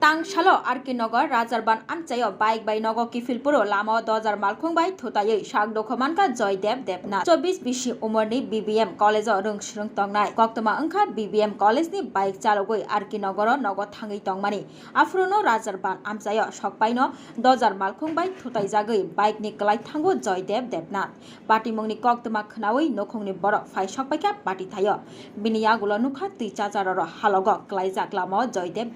Tangshalo Arki Nagar Rajarban Amchaio Bike by Nagar Kifilpuro Lama Nagar Malkhung Bai Thuthaijagwi Thuikha Khoroksa Sikla 24 bishi umurni BBM College Rungshrung Tongnai Koktoma Angkha BBM College ni bike chalogoi Arki Nagar Nagar Thangi Tongmani Afrono Rajarban Amchaio Shokpaino Nagar Malkhung Bai Thuthaijagwi Bike ni Klai Thango Joydeb Party Mungni Koktoma Khnawi Nokhongni Borok Phai Shokpaika Party Thayo Biniyagulo Nukha Tichacharo Halogo Klaijak Lama Joydeb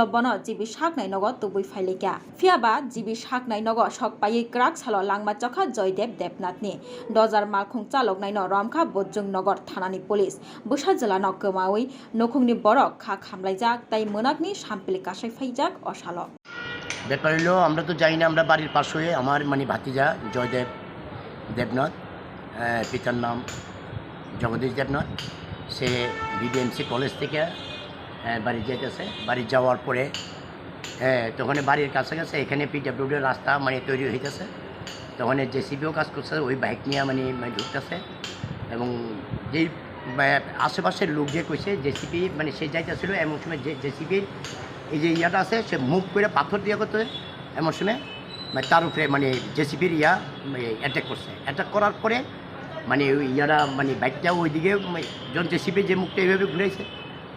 Bono Jcb Malkhung Bai Thuikha Fiaba Jcb Malkhung Shokpai Krak Salo Langma Chokha Joydeb Nagar Malkhung Chalok Naino Ramkha Bojjung Nagar Thanani Police Busha Jela Nokmawi Nokhungni Borok Kha Khamlaijak Tai Monakni Sampili Kasai Phaijak Osalo ব্যাপার হলো আমরা তো জানি না আমরা বাড়ির পাশে আমার মানে ভাতিজা জয়দেব দেবনাথ পিতার নাম জগদীশ দেবনাথ সে বিবিএমসি কলেজ থেকে বাড়ি যাইতেছে বাড়ি যাওয়ার পরে তখন বাড়ির কাছাকাছি এখানে পিডব্লিউডি রাস্তা মানে তৈরি হইতেছে তখন জেসিবিও কাজ করছে ওই বাইক নিয়ে মানে ঢুকতেছে এবং যেই আশেপাশের লোক যে কইছে জেসিবি মানে সে যাইতেছিল এমন সময় জেসিবির এই যে ইয়াটা আছে সে মুভ করে পাথর দিয়ে করতে এমন সময় মানে তার উপরে মানে জেসিবির অ্যাটাক করছে অ্যাটাক করার পরে মানে ওই ইয়ারা মানে বাইকটা ওইদিকে যখন জেসিবির যে মুখটা এইভাবে ঘুরেছে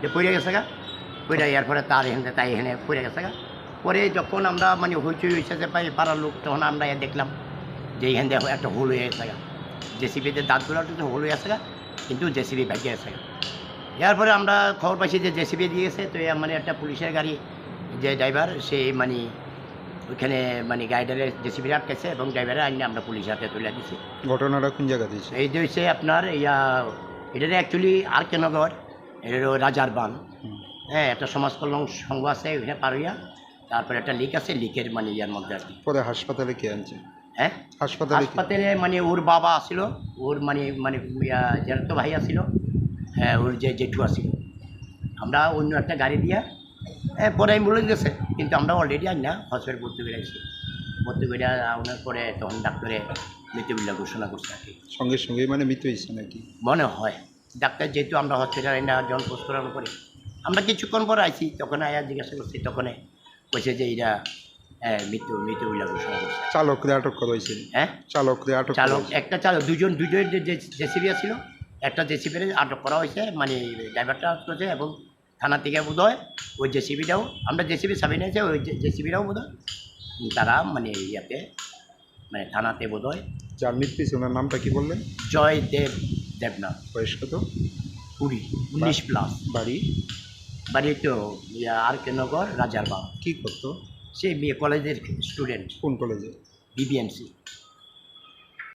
যে পড়ে গেছে গা পড়ে যাওয়ার পরে তার এখানে তাই এখানে পড়ে গেছে গা পরে যখন আমরা মানে হইচই হয়েছে যে পাই পাড়ার লোক তখন আমরা দেখলাম যে এইখান থেকে একটা হোল হয়ে গেছে গা জেসিবিতে দাঁতগুলো তো হোল হয়ে গেছে গা কিন্তু জেসিবি বাইকে গেছে গা এরপরে আমরা খবর পাইছি যে জেসিবি দিয়ে গেছে তো মানে একটা পুলিশের গাড়ি যে ড্রাইভার সে মানে ওইখানে মানে গাড়িটারে জেসিবি আটকেছে এবং ড্রাইভারে আইনে আমরা পুলিশ হাতে তুলে দিচ্ছি। ঘটনাটা কোন জায়গা দিয়েছে? এই যে হচ্ছে আপনার এটা অ্যাকচুয়ালি আরকে নগর এটা রাজারবান একটা সমাজ কল্যাণ সংঘ আছে ওইখানে পার হইয়া তারপরে একটা লিক আছে লিকের মানে ইয়ার মধ্যে আর কি পরে হাসপাতালে কে আনছে? হাসপাতালে মানে ওর বাবা আসছিল ওর মানে জেঠতো ভাই আসছিল ওর যে জেঠু আসছিল আমরা অন্য একটা গাড়ি দিয়া পরে অ্যাম্বুলেন্স গেছে কিন্তু আমরা অলরেডি আনি না হসপিটাল ভর্তি করে আসছি ভর্তি করে আনার পরে তখন ডাক্তারে মৃত্যুবিল্লা ঘোষণা করছে আর কি সঙ্গে সঙ্গে মানে মৃত্যু হয়েছে নাকি মনে হয় ডাক্তার যেহেতু আমরা হসপিটালে না যখন পোস্ট করানোর পরে আমরা কিছুক্ষণ পরে আইছি তখন আয়া জিজ্ঞাসা করছি তখন কইছে যে এটা মৃত্যুবিল্লা ঘোষণা করছে। চালকরে আটক করা হয়েছে? চালক একটা দুজন জেসিবি ছিল একটা জেসিবির আটক করা হয়েছে মানে ড্রাইভারটা করছে এবং থানা থেকে বোধ হয় ওই জেসিবিটাও আমরা জেসিবি সাবিয়ে নিয়েছে ওই জেসিবিটাও বোধ হয় তারা মানে ইয়াতে মানে থানাতে বোধ হয়। যার মৃত্যু হয়েছে ওনার নামটা কি বললেন? জয়দেব দেবনাথ। বয়স কত? 19+ বাড়ি তো আরকে নগর রাজারবাগ। কি করতো সে কলেজের স্টুডেন্ট। কোন কলেজে? বিবিএমসি।